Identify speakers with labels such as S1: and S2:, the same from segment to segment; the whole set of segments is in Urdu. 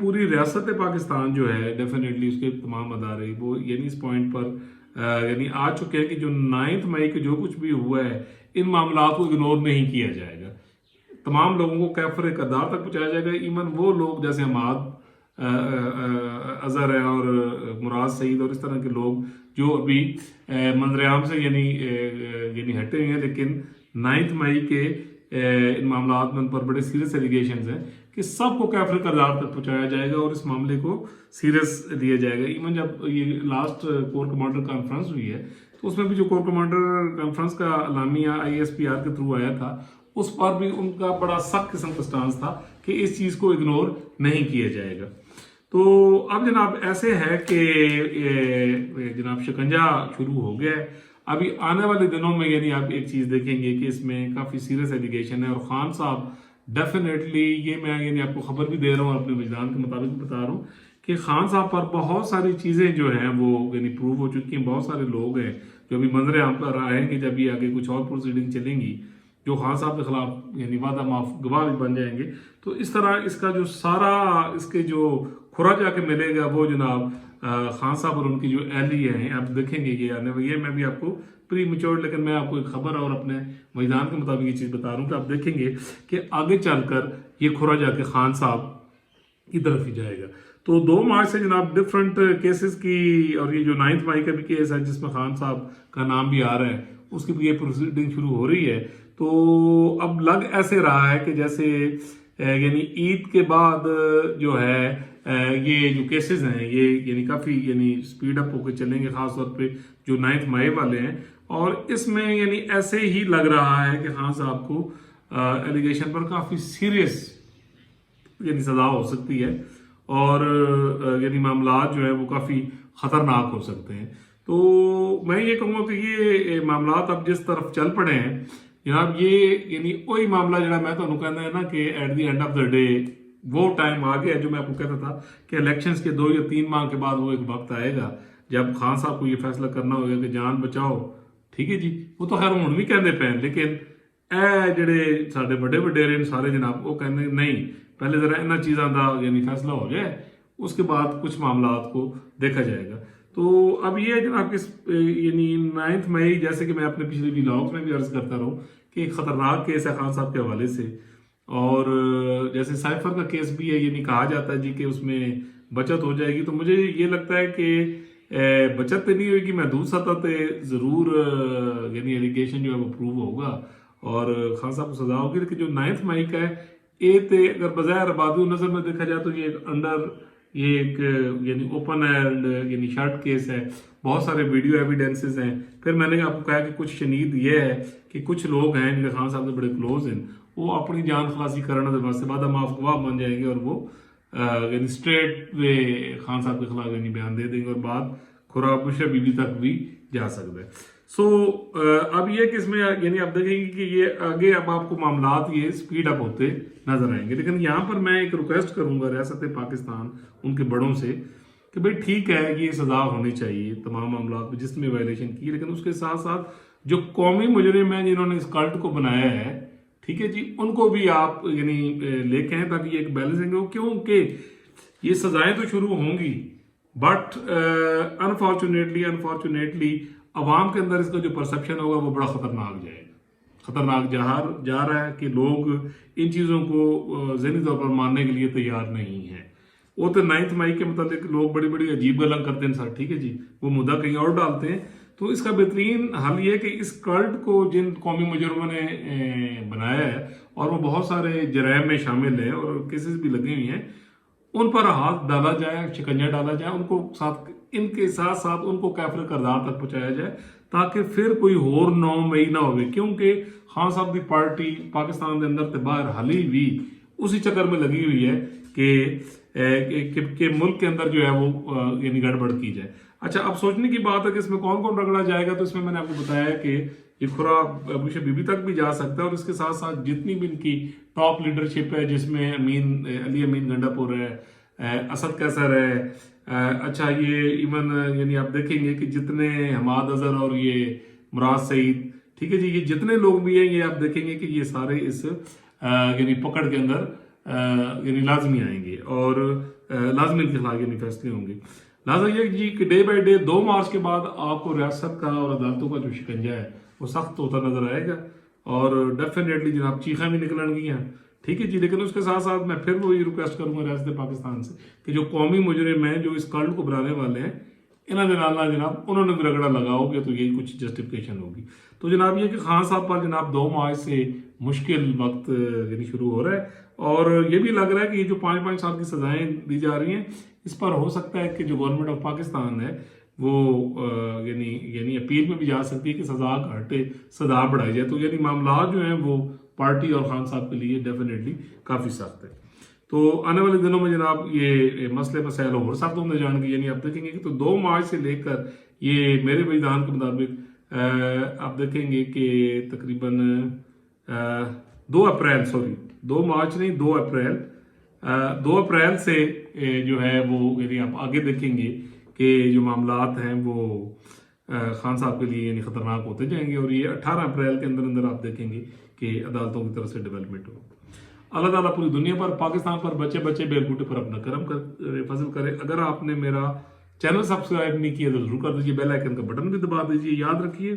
S1: پوری ریاست پاکستان جو ہے ڈیفینیٹلی اس کے تمام ادارے وہ یعنی اس پوائنٹ پر یعنی آ چکے ہیں کہ جو 9 مئی کے جو کچھ بھی ہوا ہے ان معاملات کو اگنور نہیں کیا جائے گا. تمام لوگوں کو کیفر کردار تک پہنچایا جائے گا. ایون وہ لوگ جیسے حماد اظہر ہیں اور مراد سعید اور اس طرح کے لوگ جو ابھی منظر عام سے یعنی ہٹے ہوئے ہیں، لیکن 9 مئی کے ان معاملات میں ان پر بڑے سیریس ایلیگیشنز ہیں کہ سب کو کیفر کردار تک پہنچایا جائے گا اور اس معاملے کو سیریس لیا جائے گا. ایون جب یہ لاسٹ کور کمانڈر کانفرنس ہوئی ہے تو اس میں بھی جو کور کمانڈر کانفرنس کا اعلامیہ ISPR کے تھرو آیا تھا اس پر بھی ان کا بڑا سخت قسم کا سٹانس تھا کہ اس چیز کو اگنور نہیں کیا جائے گا. تو اب جناب ایسے ہے کہ جناب شکنجہ شروع ہو گیا ہے. ابھی آنے والے دنوں میں یعنی آپ ایک چیز دیکھیں گے کہ اس میں کافی سیریس ایلیگیشن ہے اور خان صاحب ڈیفینیٹلی یہ میں یعنی آپ کو خبر بھی دے رہا ہوں اپنے وجدان کے مطابق بتا رہا ہوں کہ خان صاحب پر بہت ساری چیزیں جو ہیں وہ یعنی پروو ہو چکی ہیں. بہت سارے لوگ ہیں جو ابھی منظر عام پر آئیں گے جب یہ آگے کچھ اور پروسیڈنگ چلیں گی جو خان صاحب کے خلاف یعنی وعدہ معاف گواہ بھی بن جائیں گے. تو اس طرح اس کا جو سارا اس کے جو کھرا جا کے ملے گا وہ جناب خان صاحب اور ان کی جو اہلی ہیں آپ دیکھیں گے یہ آنے والی ہے. میں بھی آپ کو پری میچور لیکن میں آپ کو ایک خبر اور اپنے میدان کے مطابق یہ چیز بتا رہا ہوں کہ آپ دیکھیں گے کہ آگے چل کر یہ کھرا جا کے خان صاحب کی طرف ہی جائے گا. تو 2 مارچ سے جناب ڈفرنٹ کیسز کی اور یہ جو 9 مئی کا بھی کیس ہے جس میں خان صاحب کا نام بھی آ رہا ہے اس کی بھی یہ پروسیڈنگ شروع ہو رہی ہے. تو اب لگ ایسے رہا ہے کہ جیسے یعنی عید کے بعد جو ہے یہ جو کیسز ہیں یہ یعنی کافی یعنی سپیڈ اپ ہو کے چلیں گے خاص طور پہ جو 9 مئی والے ہیں. اور اس میں یعنی ایسے ہی لگ رہا ہے کہ خان صاحب کو ایلیگیشن پر کافی سیریس یعنی سزا ہو سکتی ہے اور یعنی معاملات جو ہے وہ کافی خطرناک ہو سکتے ہیں. تو میں یہ کہوں گا کہ یہ معاملات اب جس طرف چل پڑے ہیں جناب یہ یعنی وہی معاملہ جڑا میں تو کہنا ہے نا کہ at the end of the day وہ ٹائم آ گیا جو میں آپ کو کہتا تھا کہ الیکشنز کے 2 یا 3 ماہ کے بعد وہ ایک وقت آئے گا جب خان صاحب کو یہ فیصلہ کرنا ہوگا کہ جان بچاؤ. ٹھیک ہے جی وہ تو خیر ہوں بھی کہتے پہ لیکن اے جڑے سارے بڑے وڈیرے سارے جناب وہ کہتے نہیں پہلے ذرا انہاں چیزاں دا یعنی فیصلہ ہو جائے اس کے بعد کچھ معاملات کو دیکھا جائے گا. تو اب یہ جناب کس یعنی 9 مئی جیسے کہ میں اپنے پچھلے ولاگز میں بھی عرض کرتا رہا ہوں کہ ایک خطرناک کیس ہے خان صاحب کے حوالے سے. اور جیسے سائفر کا کیس بھی ہے یعنی کہا جاتا ہے جی کہ اس میں بچت ہو جائے گی. تو مجھے یہ لگتا ہے کہ بچت تو نہیں ہوئے گی محدود سطح پہ ضرور یعنی ایلیگیشن جو ہے وہ پروو ہوگا اور خان صاحب کو سزا ہوگی. لیکن جو 9 مئی کا ہے یہ تے اگر بظاہر بادی نظر میں دیکھا جائے تو یہ ایک یعنی اوپن اینڈ یعنی شارٹ کیس ہے. بہت سارے ویڈیو ایویڈنسز ہیں. پھر میں نے آپ کو کہا کہ کچھ شنید یہ ہے کہ کچھ لوگ ہیں جن کے خان صاحب سے بڑے کلوز ہیں وہ اپنی جان خلاصی کرنے کے واسطے بعد معاف گواہ بن جائیں گے اور وہ یعنی اسٹریٹ وے خان صاحب کے خلاف یعنی بیان دے دیں گے اور بات کھرا بشرا بی بی تک بھی جا سکتا ہے. سو اب یہ کہ اس میں یعنی آپ دیکھیں گے کہ یہ آگے اب آپ کو معاملات یہ سپیڈ اپ ہوتے نظر آئیں گے. لیکن یہاں پر میں ایک ریکویسٹ کروں گا ریاست پاکستان ان کے بڑوں سے کہ بھئی ٹھیک ہے یہ سزا ہونی چاہیے تمام معاملات میں جس میں وائلیشن کی لیکن اس کے ساتھ ساتھ جو قومی مجرم ہیں جنہوں نے اس کلٹ کو بنایا ہے ٹھیک ہے جی ان کو بھی آپ یعنی لے کے ہیں تاکہ یہ ایک بیلنسنگ ہو. کیونکہ یہ سزائیں تو شروع ہوں گی بٹ انفارچونیٹلی عوام کے اندر اس کا جو پرسپشن ہوگا وہ بڑا خطرناک جائے گا. خطرناک جا رہا ہے کہ لوگ ان چیزوں کو ذہنی طور پر ماننے کے لیے تیار نہیں ہیں. وہ تو 9 مئی کے متعلق لوگ بڑی بڑی عجیب گلیں کرتے ہیں سر ٹھیک ہے جی وہ مدعا کہیں اور ڈالتے ہیں. تو اس کا بہترین حل یہ ہے کہ اس کلٹ کو جن قومی مجرموں نے بنایا ہے اور وہ بہت سارے جرائم میں شامل ہیں اور کیسز بھی لگے ہوئی ہیں ان پر ہاتھ ڈالا جائے شکنجہ ڈالا جائے ان کو ساتھ ان کے ساتھ ساتھ ان کو کیفر کردار تک پہنچایا جائے تاکہ پھر کوئی اور 9 مئی نہ ہوئے. کیونکہ خان صاحب کی پارٹی پاکستان کے اندر باہر حالی بھی اسی چکر میں لگی ہوئی ہے کہ ملک کے اندر جو ہے وہ یعنی گڑبڑ کی جائے. اچھا اب سوچنے کی بات ہے کہ اس میں کون کون رگڑا جائے گا. تو اس میں نے آپ کو بتایا ہے کہ یہ کھرا بشرا بی بی تک بھی جا سکتا ہے اور اس کے ساتھ ساتھ جتنی بھی ان کی ٹاپ لیڈرشپ ہے جس میں علی امین گنڈا پور ہے اسد کیسر ہے. اچھا یہ ایون یعنی آپ دیکھیں گے کہ جتنے حماد اظہر اور یہ مراد سعید ٹھیک ہے جی یہ جتنے لوگ بھی ہیں یہ آپ دیکھیں گے کہ یہ سارے اس یعنی پکڑ کے اندر یعنی لازمی آئیں گے اور لازمی ان کے خلاف یعنی فیصلے ہوں گے. لہٰذا یہ جی کہ ڈے بائی ڈے 2 مارچ کے بعد آپ کو ریاست کا اور عدالتوں کا جو شکنجہ ہے وہ سخت ہوتا نظر آئے گا اور ڈیفینیٹلی جناب چیخیں بھی نکلن گی ہیں. ٹھیک ہے جی, لیکن اس کے ساتھ ساتھ میں پھر وہی ریکویسٹ کروں گا ریاست پاکستان سے کہ جو قومی مجرم ہیں جو اس کلٹ کو بنانے والے ہیں انہوں نے جناب انہوں نے بھی رگڑا لگاؤ گے تو یہی کچھ جسٹیفکیشن ہوگی. تو جناب یہ کہ خان صاحب پر جناب 2 مارچ سے مشکل وقت یعنی شروع ہو رہا ہے اور یہ بھی لگ رہا ہے کہ یہ جو 5 سال کی سزائیں دی جا رہی ہیں اس پر ہو سکتا ہے کہ جو گورنمنٹ آف پاکستان ہے وہ یعنی اپیل میں بھی جا سکتی ہے کہ سزا گھٹے سزا بڑھائی جائے. تو یعنی معاملات جو ہیں وہ پارٹی اور خان صاحب کے لیے ڈیفینیٹلی کافی سخت ہے. تو آنے والے دنوں میں جناب یہ مسئلے مسائل اور سخت ہونے جان گے. یعنی آپ دیکھیں گے کہ تو 2 مارچ سے لے کر یہ میرے وجدان کے مطابق آپ دیکھیں گے کہ تقریباً 2 مارچ نہیں 2 اپریل سے جو ہے وہ یعنی آپ آگے دیکھیں گے کہ جو معاملات ہیں وہ خان صاحب کے لیے یعنی خطرناک ہوتے جائیں گے اور یہ 18 اپریل کے اندر آپ دیکھیں گے کہ عدالتوں کی طرف سے ڈیولپمنٹ ہو. اللہ تعالیٰ پوری دنیا پر پاکستان پر بچے بیل بوٹے پر اپنا کرم فضل کرے. اگر آپ نے میرا چینل سبسکرائب نہیں کیا تو ضرور کر دیجیے, بیل آئیکن کا بٹن بھی دبا دیجیے. یاد رکھیے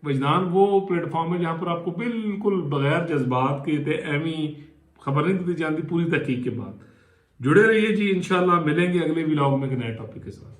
S1: وجدان وہ پلیٹ فارم ہے جہاں پر آپ کو بالکل بغیر جذبات کے ایویں خبر نہیں دی جاتی, پوری تحقیق کے بعد. جڑے رہیے جی, انشاءاللہ ملیں گے اگلے ولاگ میں ایک نئے ٹاپک کے ساتھ.